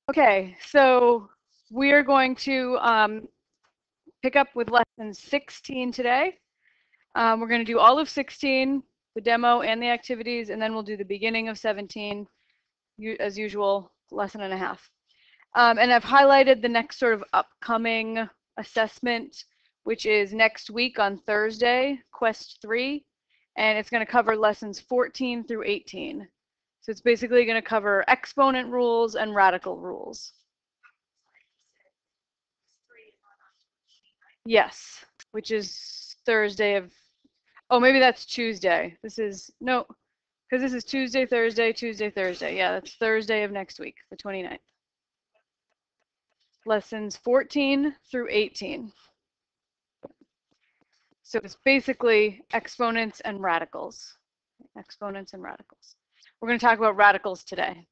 Okay, so we're going to pick up with lesson 16 today. We're going to do all of 16, the demo and the activities, and then we'll do the beginning of 17, as usual, lesson and a half. And I've highlighted the next sort of upcoming assessment, which is next week on Thursday, Quest 3, and it's going to cover lessons 14 through 18. So it's basically going to cover exponent rules and radical rules. Yes, which is Thursday of, oh, maybe that's Tuesday. This is, no, because this is Tuesday, Thursday, Tuesday, Thursday. Yeah, that's Thursday of next week, the 29th. Lessons 14 through 18. So it's basically exponents and radicals. Exponents and radicals. We're going to talk about radicals today.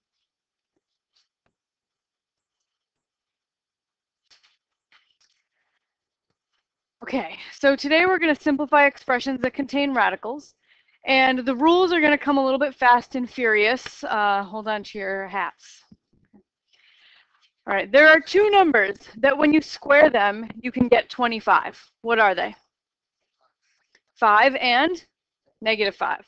Okay, so today we're going to simplify expressions that contain radicals. And the rules are going to come a little bit fast and furious. Hold on to your hats. All right, there are two numbers that when you square them, you can get 25. What are they? 5 and -5.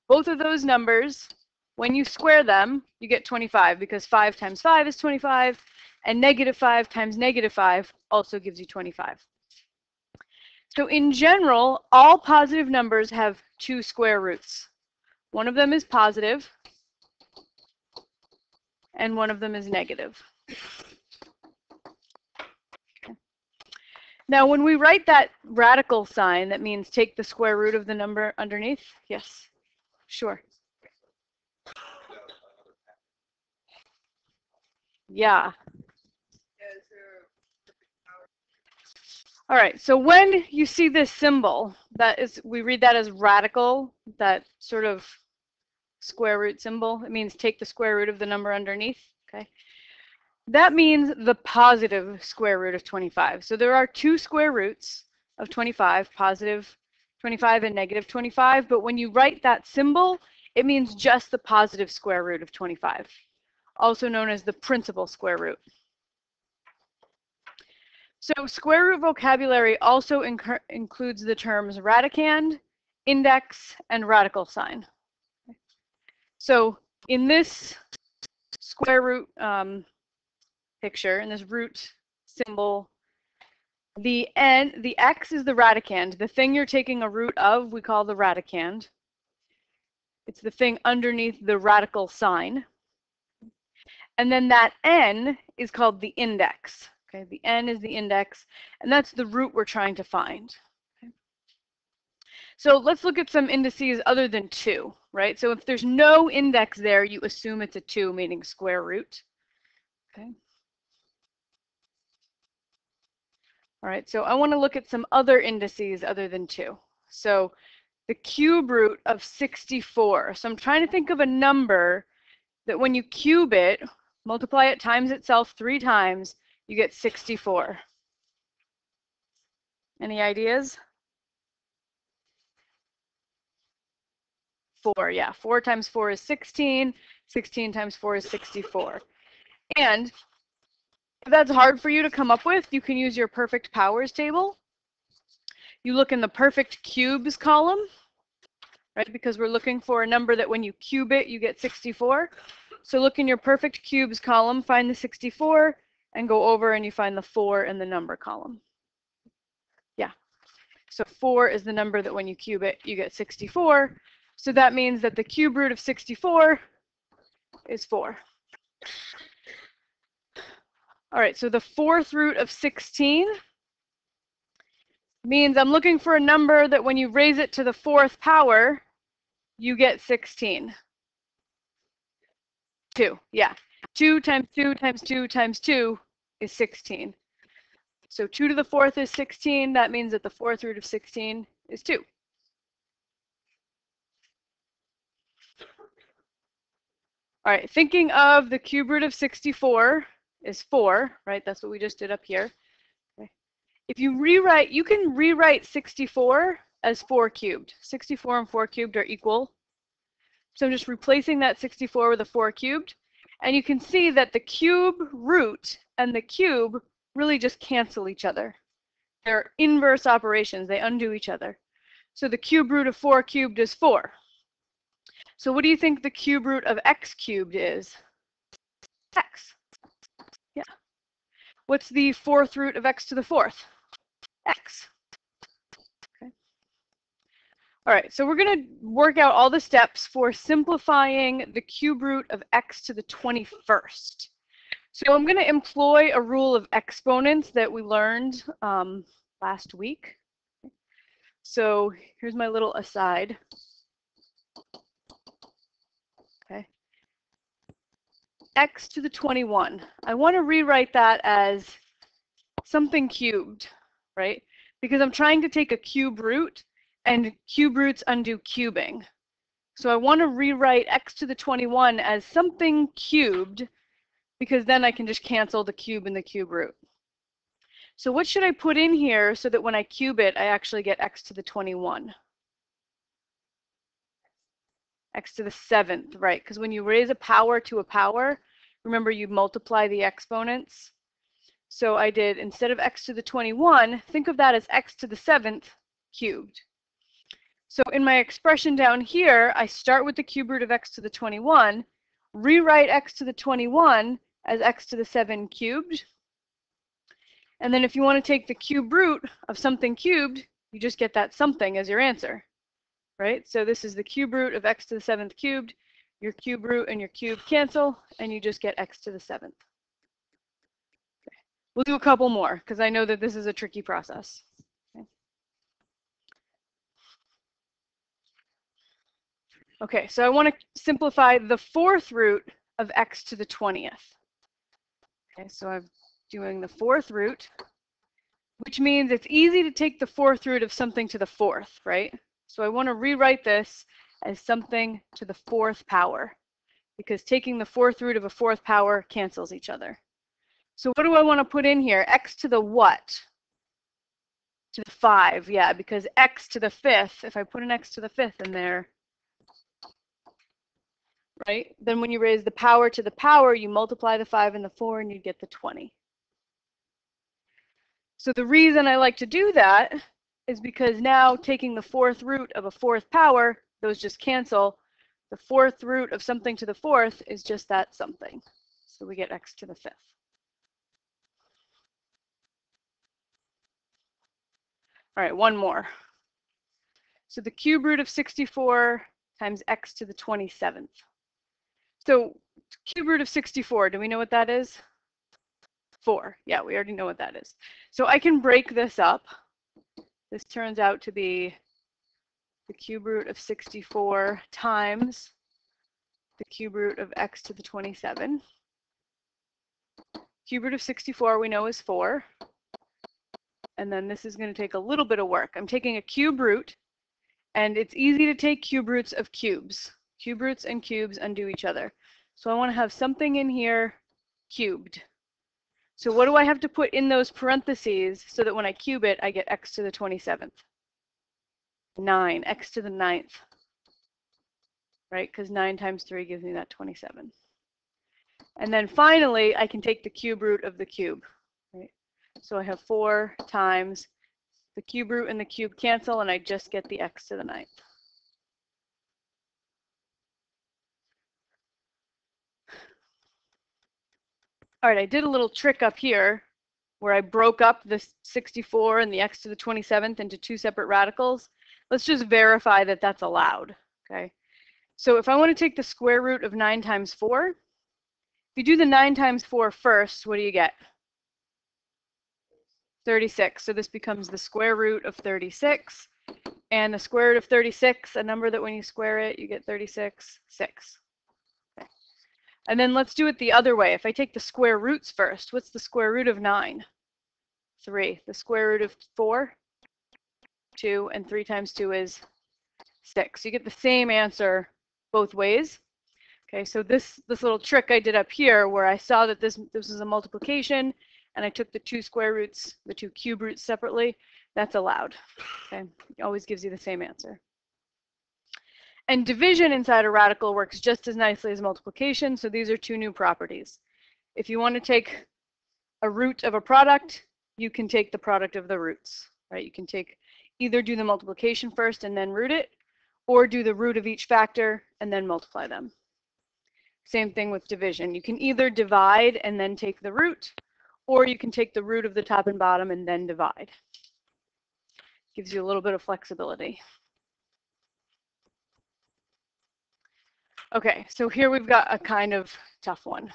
Both of those numbers, when you square them, you get 25 because 5 times 5 is 25, and -5 times -5 also gives you 25. So in general, all positive numbers have two square roots. One of them is positive, and one of them is negative. Now, when we write that radical sign, that means take the square root of the number underneath. Yes, sure. Yeah. All right, so when you see this symbol, that is, we read that as radical, that sort of square root symbol. It means take the square root of the number underneath, okay? That means the positive square root of 25. So there are two square roots of 25, positive 25 and negative 25, but when you write that symbol, it means just the positive square root of 25, also known as the principal square root. So square root vocabulary also includes the terms radicand, index, and radical sign. So in this square root picture, in this root symbol, the x is the radicand. The thing you're taking a root of, we call the radicand. It's the thing underneath the radical sign. And then that n is called the index. Okay, the n is the index, and that's the root we're trying to find. Okay. So let's look at some indices other than 2, right? So if there's no index there, you assume it's a 2, meaning square root. Okay. All right, so I want to look at some other indices other than 2. So the cube root of 64. So I'm trying to think of a number that when you cube it, multiply it times itself 3 times, you get 64. Any ideas? 4, yeah. 4 times 4 is 16. 16 times 4 is 64. And if that's hard for you to come up with, you can use your perfect powers table. You look in the perfect cubes column, right? Because we're looking for a number that when you cube it, you get 64. So look in your perfect cubes column, find the 64, and go over and you find the 4 in the number column. Yeah. So 4 is the number that when you cube it, you get 64. So that means that the cube root of 64 is 4. All right, so the 4th root of 16 means I'm looking for a number that when you raise it to the 4th power, you get 16. 2, yeah. 2 times 2 times 2 times 2 is 16. So 2 to the 4th is 16. That means that the 4th root of 16 is 2. All right, thinking of the cube root of 64 is 4, right? That's what we just did up here. Okay. If you rewrite, you can rewrite 64 as 4 cubed. 64 and 4 cubed are equal. So I'm just replacing that 64 with a 4 cubed. And you can see that the cube root and the cube really just cancel each other. They're inverse operations. They undo each other. So the cube root of 4 cubed is 4. So what do you think the cube root of x cubed is? X. Yeah. What's the fourth root of x to the fourth? X. Okay. All right, so we're going to work out all the steps for simplifying the cube root of x to the 21st. So I'm going to employ a rule of exponents that we learned last week. So here's my little aside. Okay. X to the 21. I want to rewrite that as something cubed, right? Because I'm trying to take a cube root, and cube roots undo cubing. So I want to rewrite x to the 21 as something cubed, because then I can just cancel the cube and the cube root. So what should I put in here so that when I cube it, I actually get x to the 21? X to the 7th, right? Because when you raise a power to a power, remember you multiply the exponents. So I did, instead of x to the 21, think of that as x to the 7th cubed. So in my expression down here, I start with the cube root of x to the 21, rewrite x to the 21 as x to the 7 cubed. And then if you want to take the cube root of something cubed, you just get that something as your answer, right? So this is the cube root of x to the 7th cubed. Your cube root and your cube cancel, and you just get x to the 7th. Okay. We'll do a couple more, because I know that this is a tricky process. Okay, so I want to simplify the fourth root of x to the 20th. Okay, so I'm doing the fourth root, which means it's easy to take the fourth root of something to the fourth, right? So I want to rewrite this as something to the fourth power, because taking the fourth root of a fourth power cancels each other. So what do I want to put in here? X to the what? To the 5, yeah, because x to the 5th, if I put an x to the 5th in there, right? Then when you raise the power to the power, you multiply the 5 and the 4 and you get the 20. So the reason I like to do that is because now taking the fourth root of a fourth power, those just cancel. The fourth root of something to the fourth is just that something. So we get x to the 5th. All right, one more. So the cube root of 64 times x to the 27th. So cube root of 64, do we know what that is? 4. Yeah, we already know what that is. So I can break this up. This turns out to be the cube root of 64 times the cube root of x to the 27. Cube root of 64 we know is 4. And then this is going to take a little bit of work. I'm taking a cube root, and it's easy to take cube roots of cubes. Cube roots and cubes undo each other. So I want to have something in here cubed. So what do I have to put in those parentheses so that when I cube it, I get x to the 27th? 9, x to the 9th, right? Because 9 times 3 gives me that 27. And then finally, I can take the cube root of the cube, right? So I have 4 times the cube root and the cube cancel, and I just get the x to the 9th. All right, I did a little trick up here where I broke up the 64 and the x to the 27th into 2 separate radicals. Let's just verify that that's allowed, okay? So if I want to take the square root of 9 times 4, if you do the 9 times 4 first, what do you get? 36. So this becomes the square root of 36. And the square root of 36, a number that when you square it, you get 36, 6. Okay. And then let's do it the other way. If I take the square roots first, what's the square root of 9? 3. The square root of 4? 2. And 3 times 2 is 6. You get the same answer both ways. Okay, so this little trick I did up here where I saw that this was a multiplication and I took the 2 square roots, the 2 cube roots separately, that's allowed. Okay, it always gives you the same answer. And division inside a radical works just as nicely as multiplication, so these are two new properties. If you want to take a root of a product, you can take the product of the roots, right? You can either do the multiplication first and then root it, or do the root of each factor and then multiply them. Same thing with division. You can either divide and then take the root, or you can take the root of the top and bottom and then divide. Gives you a little bit of flexibility. Okay, so here we've got a kind of tough one.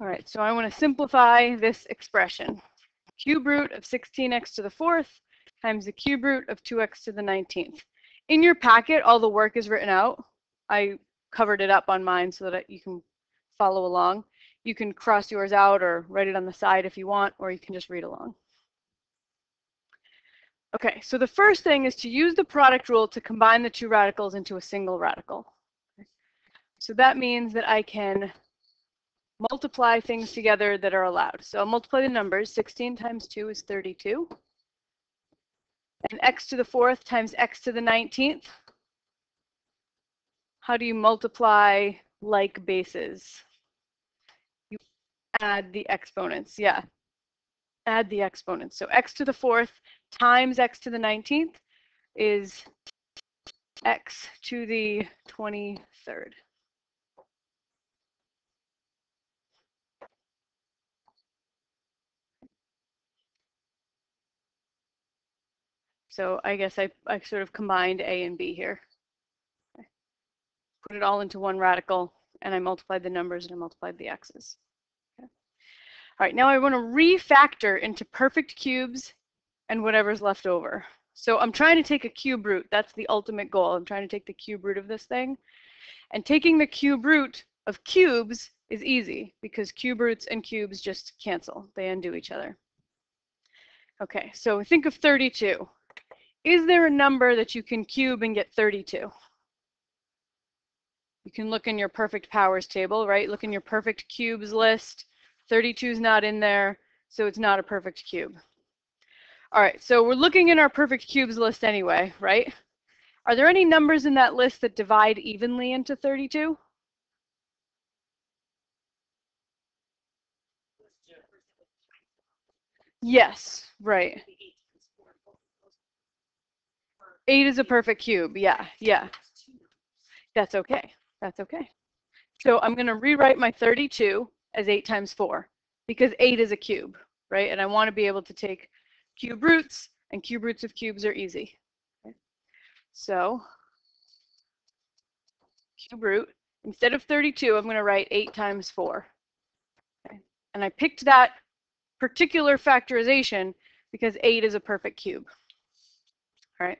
All right, so I want to simplify this expression. Cube root of 16x to the 4th times the cube root of 2x to the 19th. In your packet, all the work is written out. I covered it up on mine so that you can follow along. You can cross yours out or write it on the side if you want, or you can just read along. Okay, so the first thing is to use the product rule to combine the two radicals into a single radical. So that means that I can multiply things together that are allowed. So I'll multiply the numbers. 16 times 2 is 32. And x to the 4th times x to the 19th. How do you multiply like bases? You add the exponents. Yeah, add the exponents. So x to the 4th times x to the 19th is x to the 23rd. So I guess I sort of combined A and B here. Okay. Put it all into one radical, and I multiplied the numbers and I multiplied the x's. Okay. All right, now I want to refactor into perfect cubes and whatever's left over. So I'm trying to take a cube root. That's the ultimate goal. I'm trying to take the cube root of this thing. And taking the cube root of cubes is easy because cube roots and cubes just cancel. They undo each other. Okay, so think of 32. Is there a number that you can cube and get 32? You can look in your perfect powers table, right? Look in your perfect cubes list. 32 is not in there, so it's not a perfect cube. All right, so we're looking in our perfect cubes list anyway, right? Are there any numbers in that list that divide evenly into 32? Yes, right. 8 is a perfect cube. Yeah, yeah. That's okay. That's okay. So I'm going to rewrite my 32 as 8 times 4 because 8 is a cube, right? And I want to be able to take cube roots, and cube roots of cubes are easy. Okay. So cube root, instead of 32, I'm going to write 8 times 4. Okay. And I picked that particular factorization because 8 is a perfect cube. All right.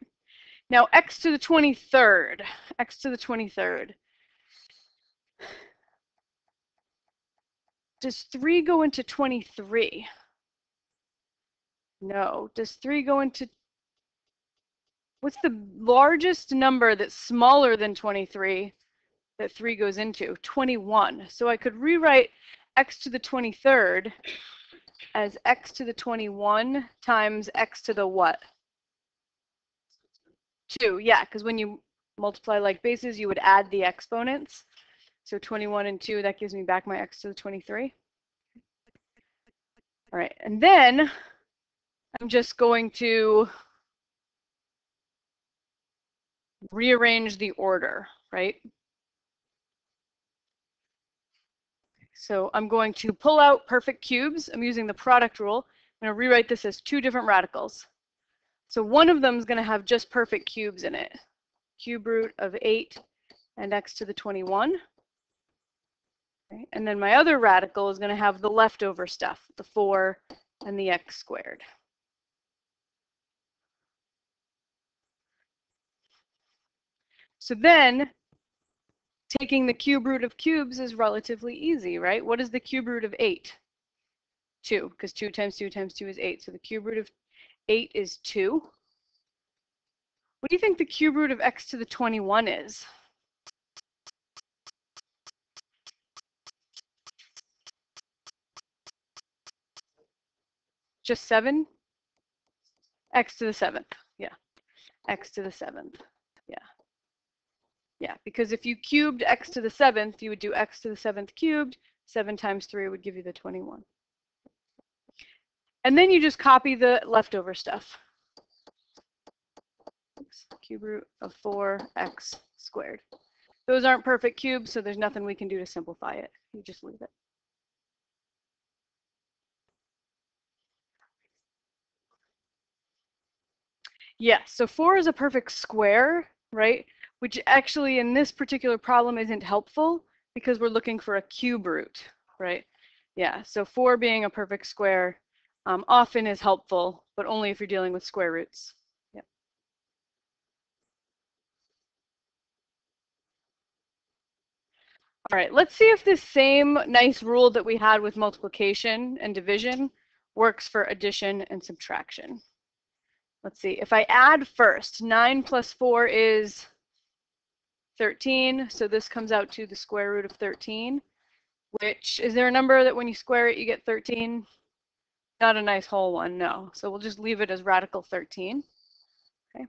Now x to the 23rd. X to the 23rd. Does 3 go into 23? No. Does 3 go into... What's the largest number that's smaller than 23 that 3 goes into? 21. So I could rewrite x to the 23rd as x to the 21 times x to the what? 2. Yeah, because when you multiply like bases, you would add the exponents. So 21 and 2, that gives me back my x to the 23. All right, and then I'm just going to rearrange the order, right? So I'm going to pull out perfect cubes. I'm using the product rule. I'm going to rewrite this as 2 different radicals. So one of them is going to have just perfect cubes in it. Cube root of 8 and x to the 21. Okay. And then my other radical is going to have the leftover stuff, the 4 and the x squared. So then taking the cube root of cubes is relatively easy, right? What is the cube root of 8? 2, because 2 times 2 times 2 is 8. So the cube root of 8 is 2. What do you think the cube root of x to the 21 is? Just 7? X to the 7th. Yeah. X to the 7th. Yeah. Yeah, because if you cubed x to the 7th, you would do x to the 7th cubed. 7 times 3 would give you the 21. And then you just copy the leftover stuff. Cube root of 4x squared. Those aren't perfect cubes, so there's nothing we can do to simplify it. You just leave it. Yes, so 4 is a perfect square, right? Which actually in this particular problem isn't helpful because we're looking for a cube root, right? Yeah, so 4 being a perfect square often is helpful, but only if you're dealing with square roots. Yep. All right, let's see if this same nice rule that we had with multiplication and division works for addition and subtraction. Let's see, if I add first, 9 plus 4 is 13, so this comes out to the square root of 13, which, is there a number that when you square it you get 13? Not a nice whole one, no. So we'll just leave it as radical 13. Okay.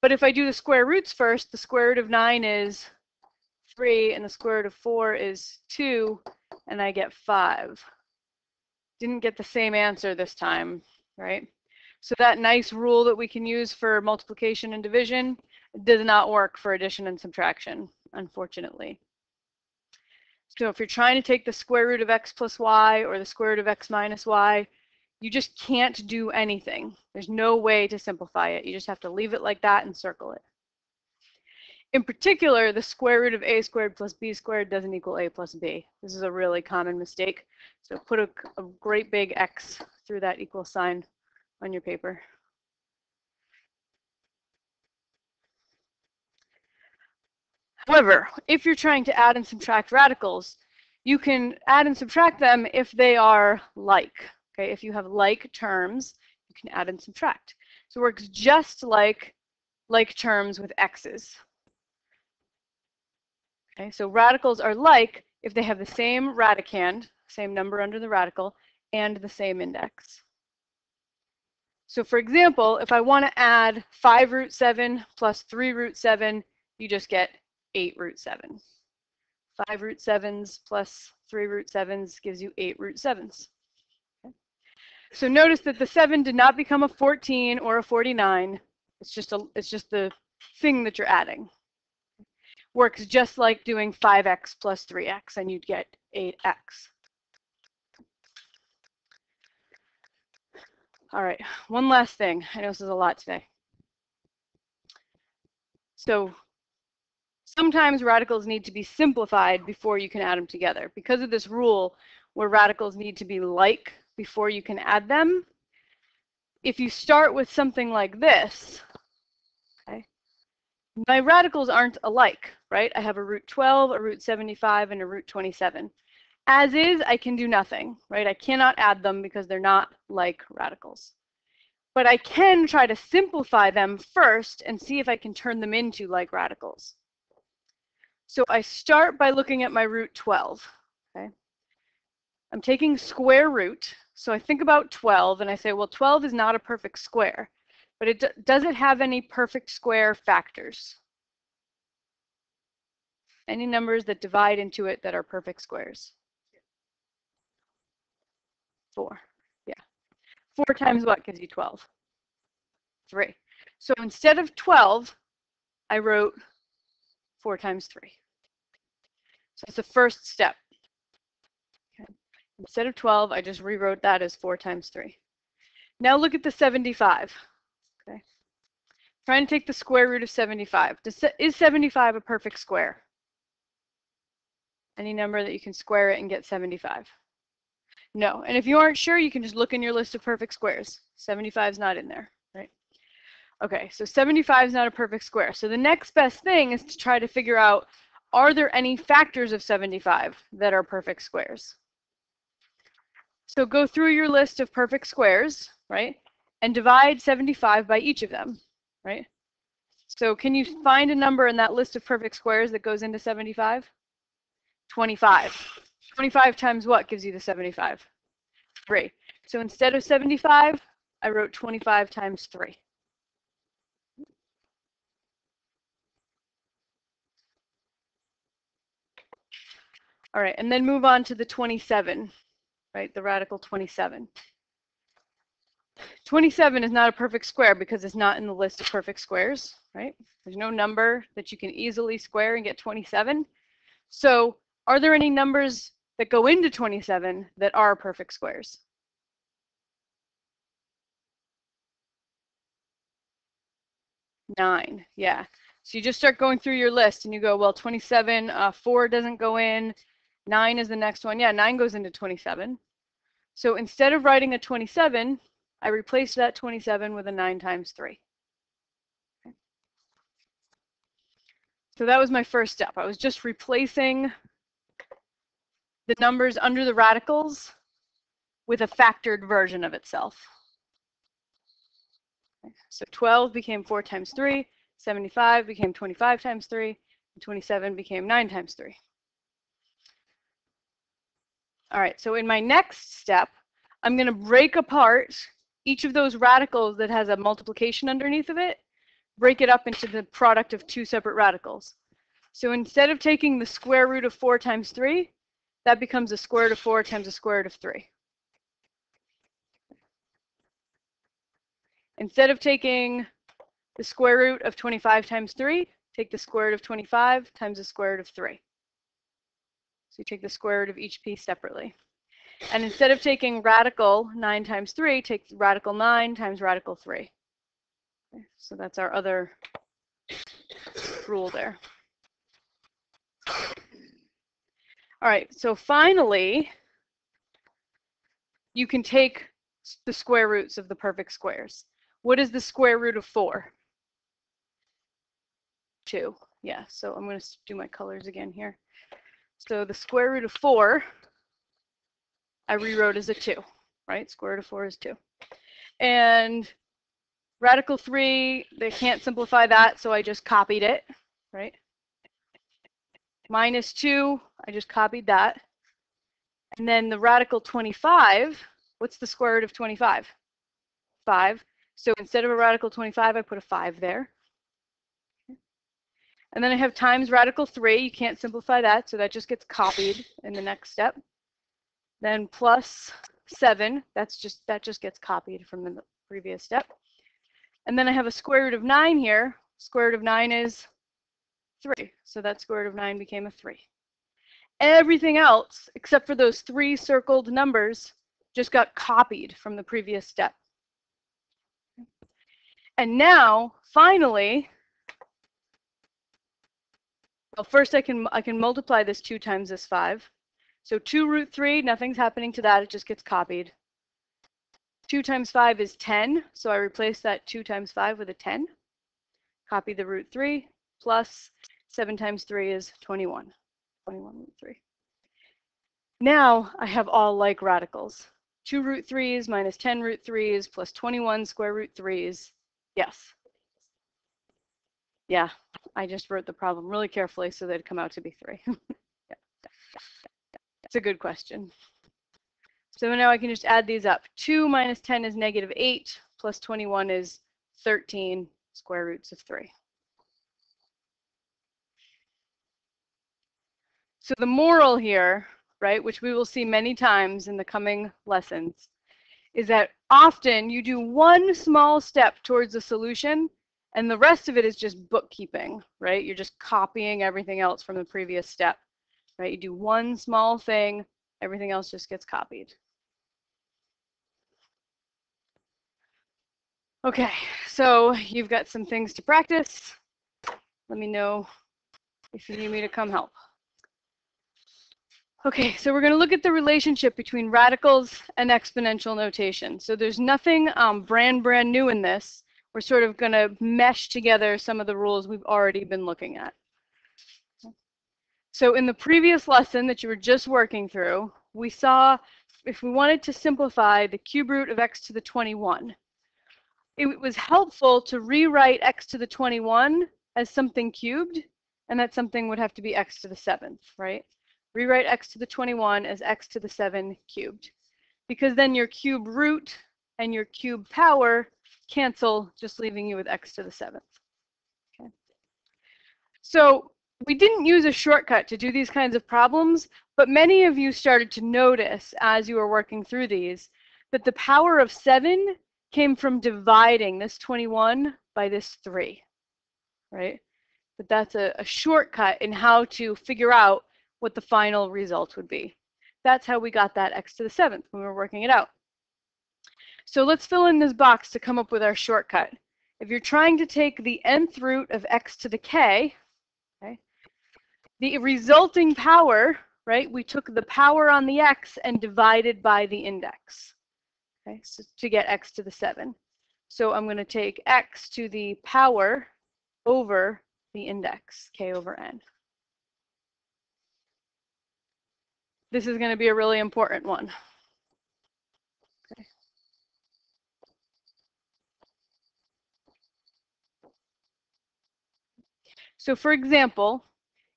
But if I do the square roots first, the square root of 9 is 3, and the square root of 4 is 2, and I get 5. Didn't get the same answer this time, right? So that nice rule that we can use for multiplication and division does not work for addition and subtraction, unfortunately. So if you're trying to take the square root of x plus y or the square root of x minus y, you just can't do anything. There's no way to simplify it. You just have to leave it like that and circle it. In particular, the square root of a squared plus b squared doesn't equal a plus b. This is a really common mistake. So put a great big X through that equal sign on your paper. However, if you're trying to add and subtract radicals, you can add and subtract them if they are like. Okay, if you have like terms, you can add and subtract. So it works just like terms with x's. Okay, so radicals are like if they have the same radicand, same number under the radical, and the same index. So for example, if I want to add 5 root 7 plus 3 root 7, you just get 8 root 7. 5 root 7s plus 3 root 7s gives you 8 root 7s. Okay. So notice that the 7 did not become a 14 or a 49. It's just the thing that you're adding. Works just like doing 5x plus 3x, and you'd get 8x. All right, one last thing. I know this is a lot today. So sometimes radicals need to be simplified before you can add them together. Because of this rule where radicals need to be like before you can add them, if you start with something like this, okay, my radicals aren't alike, right? I have a root 12, a root 75, and a root 27. As is, I can do nothing, right? I cannot add them because they're not like radicals. But I can try to simplify them first and see if I can turn them into like radicals. So I start by looking at my root 12. Okay, I'm taking square root. So I think about 12 and I say, well, 12 is not a perfect square, but does it have any perfect square factors? Any numbers that divide into it that are perfect squares? 4. Yeah. 4 times what gives you 12? 3. So instead of 12, I wrote 4 times 3. So that's the first step. Okay. Instead of 12, I just rewrote that as 4 times 3. Now look at the 75. Okay. Trying to take the square root of 75. Is 75 a perfect square? Any number that you can square it and get 75? No. And if you aren't sure, you can just look in your list of perfect squares. 75 is not in there, right? Okay, so 75 is not a perfect square. So the next best thing is to try to figure out, are there any factors of 75 that are perfect squares? So go through your list of perfect squares, right? And divide 75 by each of them, right? So can you find a number in that list of perfect squares that goes into 75? 25. 25 times what gives you the 75? 3. So instead of 75, I wrote 25 times 3. All right, and then move on to the 27, right? The radical 27. 27 is not a perfect square because it's not in the list of perfect squares, right? There's no number that you can easily square and get 27. So are there any numbers that go into 27 that are perfect squares? Nine, yeah. So you just start going through your list and you go, well, 27, 4 doesn't go in, 9 is the next one. Yeah, 9 goes into 27. So instead of writing a 27, I replaced that 27 with a 9 times 3. Okay. So that was my first step. I was just replacing the numbers under the radicals with a factored version of itself. Okay. So 12 became 4 times 3, 75 became 25 times 3, and 27 became 9 times 3. All right, so in my next step, I'm going to break apart each of those radicals that has a multiplication underneath of it, break it up into the product of two separate radicals. So instead of taking the square root of 4 times 3, that becomes the square root of 4 times the square root of 3. Instead of taking the square root of 25 times 3, take the square root of 25 times the square root of 3. So you take the square root of each piece separately. And instead of taking radical 9 times 3, take radical 9 times radical 3. Okay, so that's our other rule there. All right, so finally, you can take the square roots of the perfect squares. What is the square root of 4? 2. Yeah, so I'm going to do my colors again here. So the square root of 4, I rewrote as a 2, right? Square root of 4 is 2. And radical 3, they can't simplify that, so I just copied it, right? Minus 2, I just copied that. And then the radical 25, what's the square root of 25? 5. So instead of a radical 25, I put a 5 there. And then I have times radical 3. You can't simplify that, so that just gets copied in the next step. Then plus 7, that just gets copied from the previous step. And then I have a square root of 9 here. Square root of 9 is 3, so that square root of 9 became a 3. Everything else, except for those 3 circled numbers, just got copied from the previous step. And now, finally, well, first I can multiply this 2 times this 5. So 2 root 3, nothing's happening to that, it just gets copied. 2 times 5 is 10, so I replace that 2 times 5 with a 10. Copy the root 3, plus 7 times 3 is 21. 21 root 3. Now I have all like radicals. 2 root 3s minus 10 root 3s plus 21 square root 3s. Yes. Yeah, I just wrote the problem really carefully so that it'd come out to be 3. Yeah. It's a good question. So now I can just add these up. 2 minus 10 is negative 8, plus 21 is 13 square roots of 3. So the moral here, right, which we will see many times in the coming lessons, is that often you do one small step towards a solution and the rest of it is just bookkeeping, right? You're just copying everything else from the previous step, right? You do one small thing, everything else just gets copied. Okay, so you've got some things to practice. Let me know if you need me to come help. Okay, so we're going to look at the relationship between radicals and exponential notation. So there's nothing brand new in this. We're sort of going to mesh together some of the rules we've already been looking at. So in the previous lesson that you were just working through, we saw if we wanted to simplify the cube root of x to the 21, it was helpful to rewrite x to the 21 as something cubed, and that something would have to be x to the 7th, right? Rewrite x to the 21 as x to the 7 cubed, because then your cube root and your cube power cancel, just leaving you with x to the 7th. Okay. So We didn't use a shortcut to do these kinds of problems, but many of you started to notice as you were working through these that the power of 7 came from dividing this 21 by this 3, right? But that's a shortcut in how to figure out what the final result would be. That's how we got that x to the 7th when we were working it out. So let's fill in this box to come up with our shortcut. If you're trying to take the nth root of x to the k, okay, the resulting power, right, we took the power on the x and divided by the index, okay, so to get x to the 7. So I'm going to take x to the power over the index, k over n. This is going to be a really important one. Okay. So for example,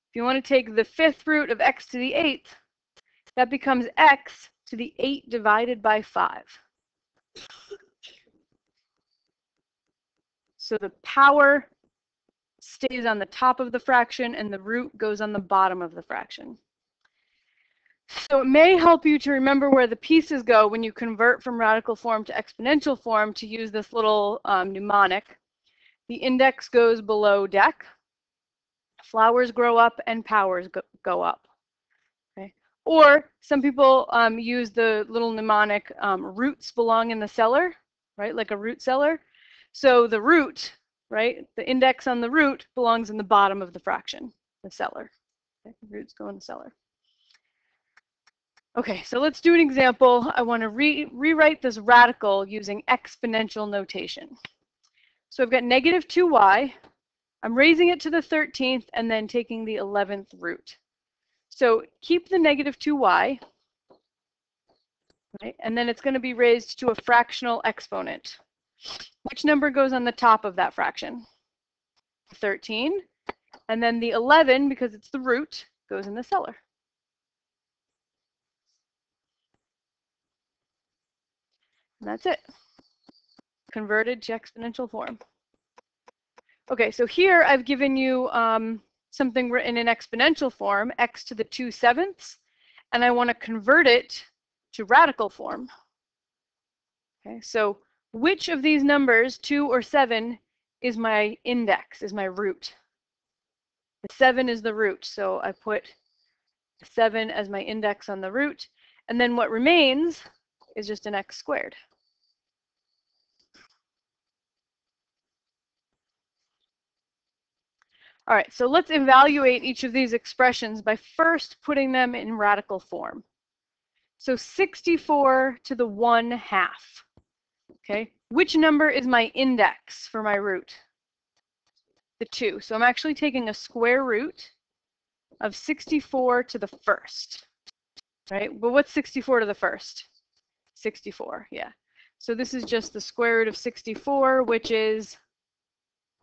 if you want to take the 5th root of x to the 8th, that becomes x to the 8 divided by 5. So the power stays on the top of the fraction and the root goes on the bottom of the fraction. So it may help you to remember where the pieces go when you convert from radical form to exponential form to use this little mnemonic. The index goes below dec, flowers grow up, and powers go up. Okay. Or some people use the little mnemonic, roots belong in the cellar, right, like a root cellar. So the root, right, the index on the root belongs in the bottom of the fraction, the cellar. Okay. Roots go in the cellar. Okay, so let's do an example. I want to rewrite this radical using exponential notation. So I've got negative 2y. I'm raising it to the 13th and then taking the 11th root. So keep the negative 2y, right? And then it's going to be raised to a fractional exponent. Which number goes on the top of that fraction? 13. And then the 11, because it's the root, goes in the cellar. And that's it. Converted to exponential form. Okay, so here I've given you something written in exponential form, x to the 2/7, and I want to convert it to radical form. Okay, so which of these numbers, 2 or 7, is my index, is my root? The 7 is the root, so I put 7 as my index on the root, and then what remains is just an x squared. All right, so let's evaluate each of these expressions by first putting them in radical form. So 64 to the 1/2. Okay, which number is my index for my root? The 2. So I'm actually taking a square root of 64 to the 1st. Right? But what's 64 to the 1st? 64, yeah. So this is just the square root of 64, which is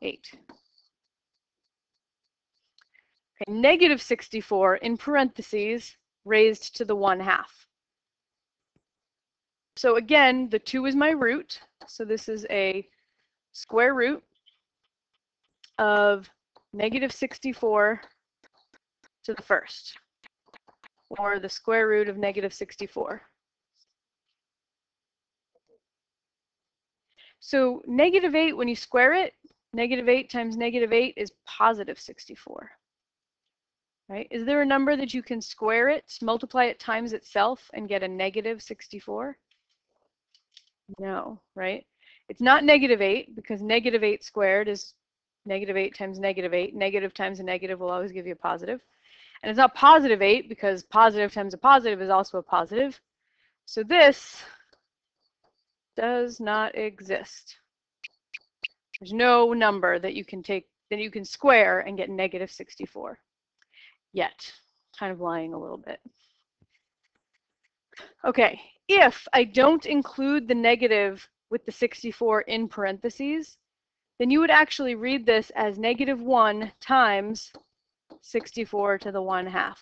8. Okay, negative 64 in parentheses raised to the 1/2. So again, the 2 is my root. So this is a square root of negative 64 to the 1st, or the square root of negative 64. So negative 8, when you square it, negative 8 times negative 8 is positive 64. Right? Is there a number that you can square it, multiply it times itself, and get a negative 64? No, right? It's not negative 8, because negative 8 squared is negative 8 times negative 8. Negative times a negative will always give you a positive. And it's not positive 8, because positive times a positive is also a positive. So this does not exist. There's no number that you can take, that you can square and get negative 64 yet. Kind of lying a little bit. Okay, if I don't include the negative with the 64 in parentheses, then you would actually read this as negative 1 times 64 to the 1/2.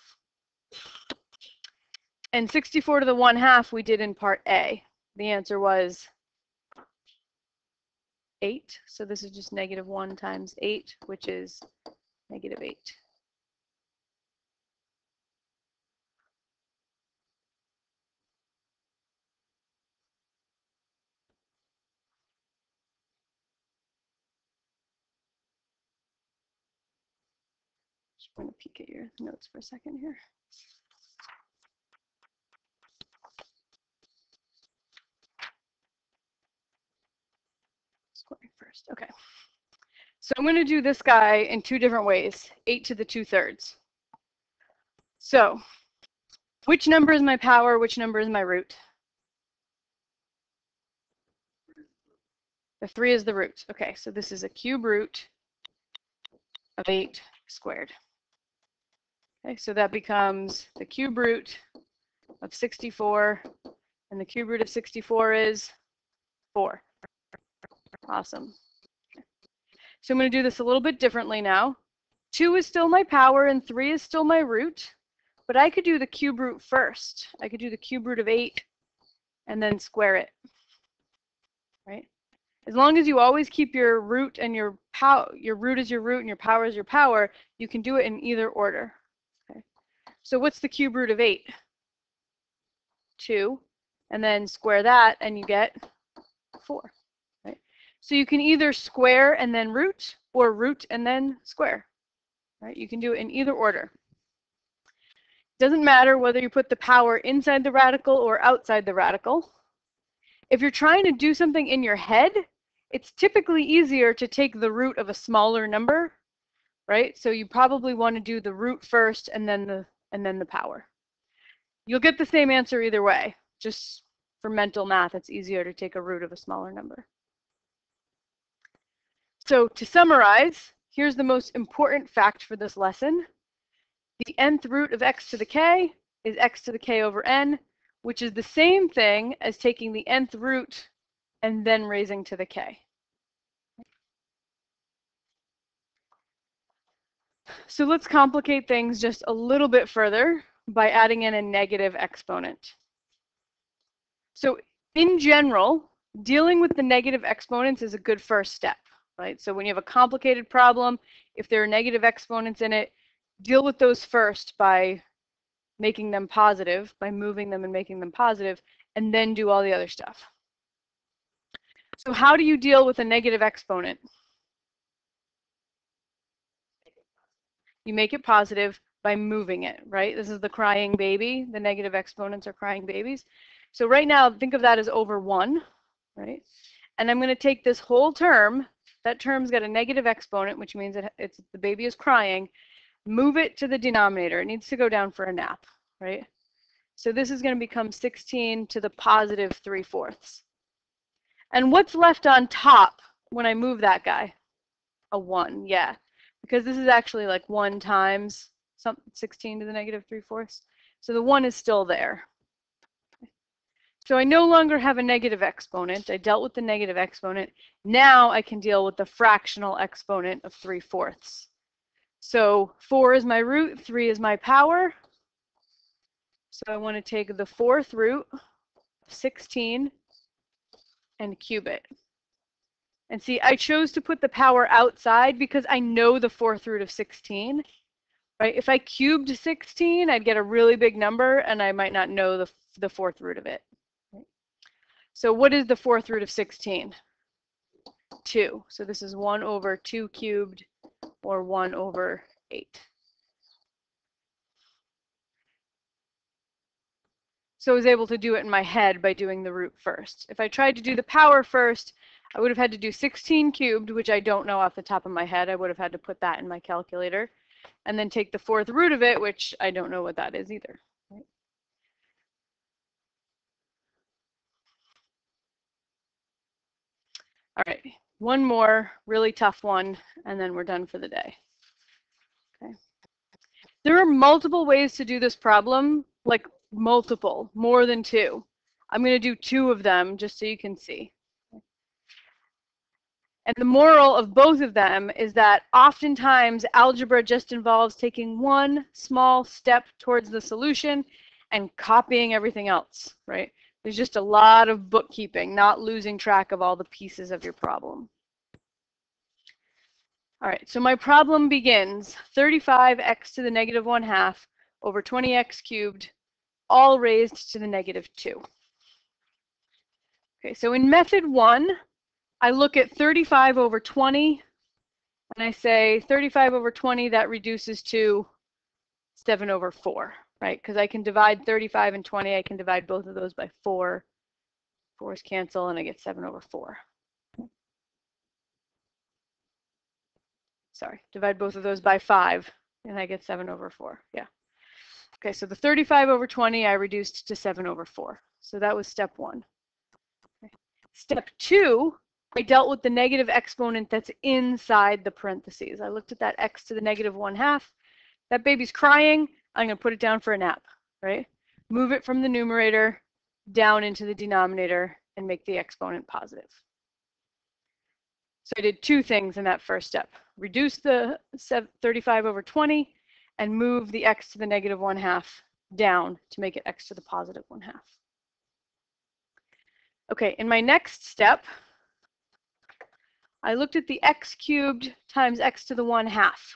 And 64 to the 1/2 we did in part A. The answer was 8. So this is just negative 1 times 8, which is negative 8. I'm going to peek at your notes for a second here. Squaring first. Okay. So I'm going to do this guy in two different ways, 8 to the 2/3. So which number is my power? Which number is my root? The 3 is the root. Okay, so this is a cube root of 8 squared. Okay, so that becomes the cube root of 64, and the cube root of 64 is 4. Awesome. Okay. So I'm going to do this a little bit differently now. 2 is still my power, and 3 is still my root, but I could do the cube root first. I could do the cube root of 8 and then square it, right? As long as you always keep your root and your root is your root and your power is your power, you can do it in either order. Okay. So what's the cube root of 8? 2, and then square that and you get 4. Right? So you can either square and then root, or root and then square. Right? You can do it in either order. Doesn't matter whether you put the power inside the radical or outside the radical. If you're trying to do something in your head, it's typically easier to take the root of a smaller number, right? So you probably want to do the root first and then the power. You'll get the same answer either way. Just for mental math, it's easier to take a root of a smaller number. So to summarize, here's the most important fact for this lesson. The nth root of x to the k is x to the k over n, which is the same thing as taking the nth root and then raising to the k. So let's complicate things just a little bit further by adding in a negative exponent. So in general, dealing with the negative exponents is a good first step, right? So when you have a complicated problem, if there are negative exponents in it, deal with those first by making them positive, by moving them and making them positive, and then do all the other stuff. So how do you deal with a negative exponent? You make it positive by moving it, right? This is the crying baby. The negative exponents are crying babies. So right now, think of that as over 1, right? And I'm going to take this whole term. That term's got a negative exponent, which means the baby is crying. Move it to the denominator. It needs to go down for a nap, right? So this is going to become 16 to the positive 3/4. And what's left on top when I move that guy? A 1, yeah. Because this is actually like 1 times 16 to the negative 3/4. So the 1 is still there. So I no longer have a negative exponent. I dealt with the negative exponent. Now I can deal with the fractional exponent of 3/4. So 4 is my root, 3 is my power. So I want to take the 4th root of 16 and cube it. And see, I chose to put the power outside because I know the 4th root of 16. Right? If I cubed 16, I'd get a really big number, and I might not know the 4th root of it. Right? So what is the 4th root of 16? 2. So this is 1 over 2 cubed, or 1 over 8. So I was able to do it in my head by doing the root first. If I tried to do the power first, I would have had to do 16 cubed, which I don't know off the top of my head. I would have had to put that in my calculator, and then take the 4th root of it, which I don't know what that is either. Right? All right, one more really tough one, and then we're done for the day. Okay. There are multiple ways to do this problem, like multiple, more than 2. I'm going to do 2 of them just so you can see. And the moral of both of them is that oftentimes algebra just involves taking one small step towards the solution and copying everything else, right? There's just a lot of bookkeeping, not losing track of all the pieces of your problem. All right, so my problem begins 35x to the negative 1/2 over 20x cubed, all raised to the negative 2. Okay, so in method 1, I look at 35 over 20 and I say 35 over 20, that reduces to 7 over 4, right? Because I can divide 35 and 20. I can divide both of those by 4. 4's cancel, and I get 7 over 4. Sorry, divide both of those by 5, and I get 7 over 4. Yeah. Okay, so the 35 over 20 I reduced to 7 over 4. So that was step 1. Okay. Step 2, I dealt with the negative exponent that's inside the parentheses. I looked at that x to the negative 1/2. That baby's crying. I'm going to put it down for a nap, right? Move it from the numerator down into the denominator and make the exponent positive. So I did 2 things in that first step. Reduce the 35 over 20 and move the x to the negative 1/2 down to make it x to the positive 1/2. Okay, in my next step, I looked at the x cubed times x to the 1/2.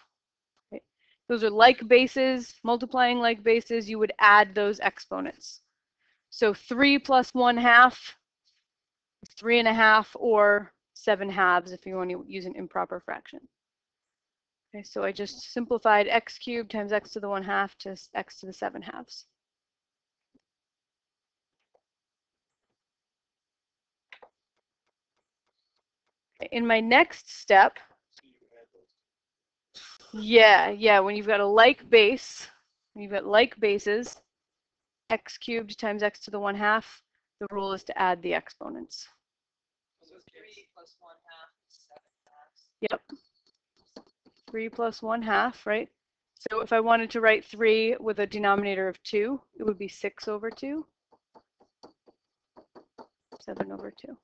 Right? Those are like bases, multiplying like bases. You would add those exponents. So 3 plus 1/2 is 3.5, or 7/2 if you want to use an improper fraction. Okay, so I just simplified x cubed times x to the 1/2 to x to the 7/2. In my next step, yeah, when you've got a like base, when you've got like bases, x cubed times x to the 1/2, the rule is to add the exponents. So 3 plus 1/2 is 7/2. Yep. 3 plus 1/2, right? So if I wanted to write 3 with a denominator of 2, it would be 6 over 2, 7 over 2.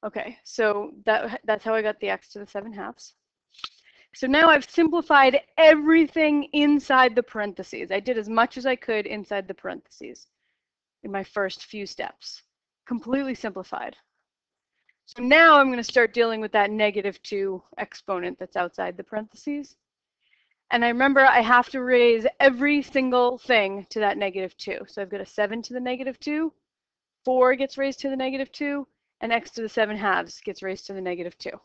Okay, so that's how I got the x to the 7/2. So now I've simplified everything inside the parentheses. I did as much as I could inside the parentheses in my first few steps. Completely simplified. So now I'm going to start dealing with that -2 exponent that's outside the parentheses. And I remember I have to raise every single thing to that -2. So I've got a 7 to the -2, 4 gets raised to the -2, and x to the 7/2 gets raised to the -2.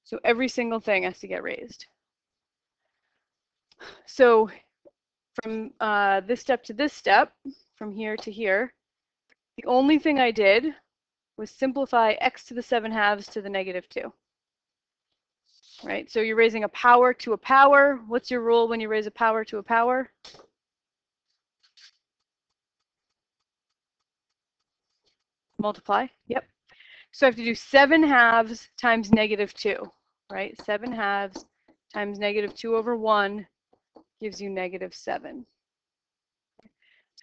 So every single thing has to get raised. So from this step to this step, from here to here, the only thing I did was simplify x to the 7/2 to the -2. Right? So you're raising a power to a power. What's your rule when you raise a power to a power? Multiply. Yep. So I have to do 7/2 times -2, right? 7/2 times -2 over 1 gives you -7.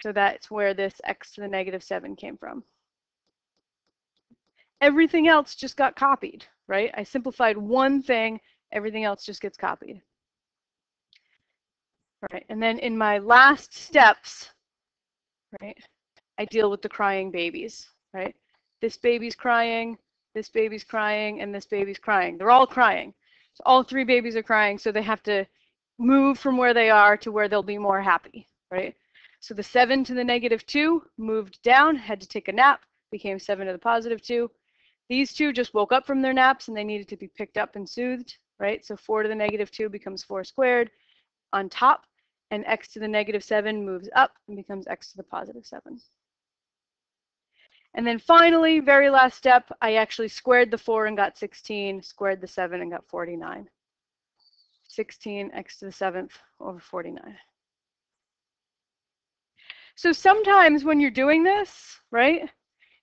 So that's where this x to the -7 came from. Everything else just got copied, right? I simplified one thing, everything else just gets copied. Right, and then in my last steps, right, I deal with the crying babies, right? This baby's crying, this baby's crying, and this baby's crying. They're all crying. So all 3 babies are crying, so they have to move from where they are to where they'll be more happy, right? So the 7 to the -2 moved down, had to take a nap, became 7 to the +2. These 2 just woke up from their naps and they needed to be picked up and soothed, right? So 4 to the -2 becomes 4 squared on top, and x to the -7 moves up and becomes x to the +7. And then finally, very last step, I actually squared the 4 and got 16, squared the 7 and got 49. 16 x to the 7th over 49. So sometimes when you're doing this, right,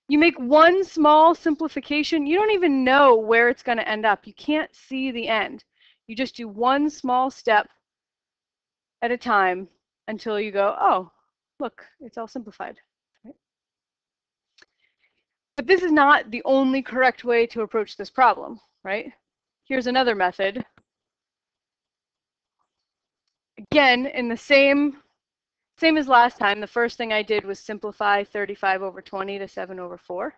you make one small simplification, you don't even know where it's going to end up. You can't see the end. You just do one small step at a time until you go, oh, look, it's all simplified. Right? But this is not the only correct way to approach this problem, right? Here's another method. Again, in the same as last time, the first thing I did was simplify 35 over 20 to 7 over 4.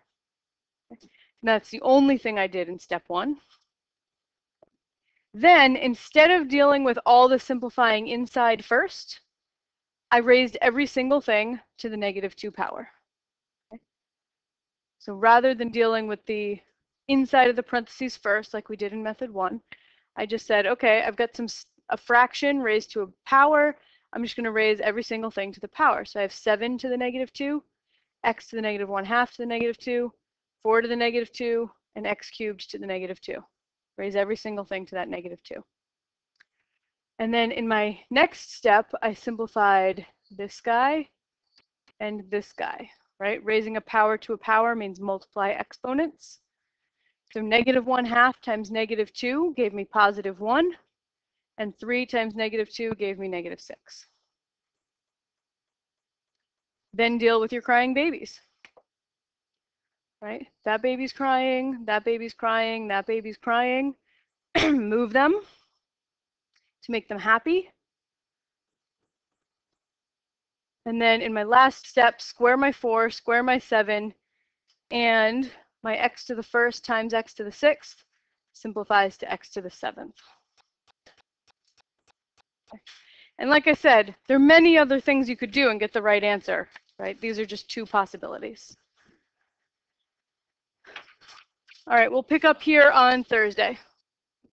And that's the only thing I did in step 1. Then, instead of dealing with all the simplifying inside first, I raised every single thing to the -2 power. Okay? So rather than dealing with the inside of the parentheses first, like we did in method 1, I just said, okay, I've got a fraction raised to a power. I'm just going to raise every single thing to the power. So I have 7 to the negative 2, x to the negative 1/2 to the negative 2, 4 to the negative 2, and x cubed to the negative 2. Raise every single thing to that negative 2. And then in my next step, I simplified this guy and this guy, right? Raising a power to a power means multiply exponents. So negative 1/2 times negative 2 gave me positive 1, and 3 times negative 2 gave me negative 6. Then deal with your crying babies, right? That baby's crying, that baby's crying, that baby's crying. Move them to make them happy. And then in my last step, square my 4, square my 7, and my x to the first times x to the 6th simplifies to x to the 7th. And like I said, there are many other things you could do and get the right answer, right? These are just 2 possibilities. All right, we'll pick up here on Thursday.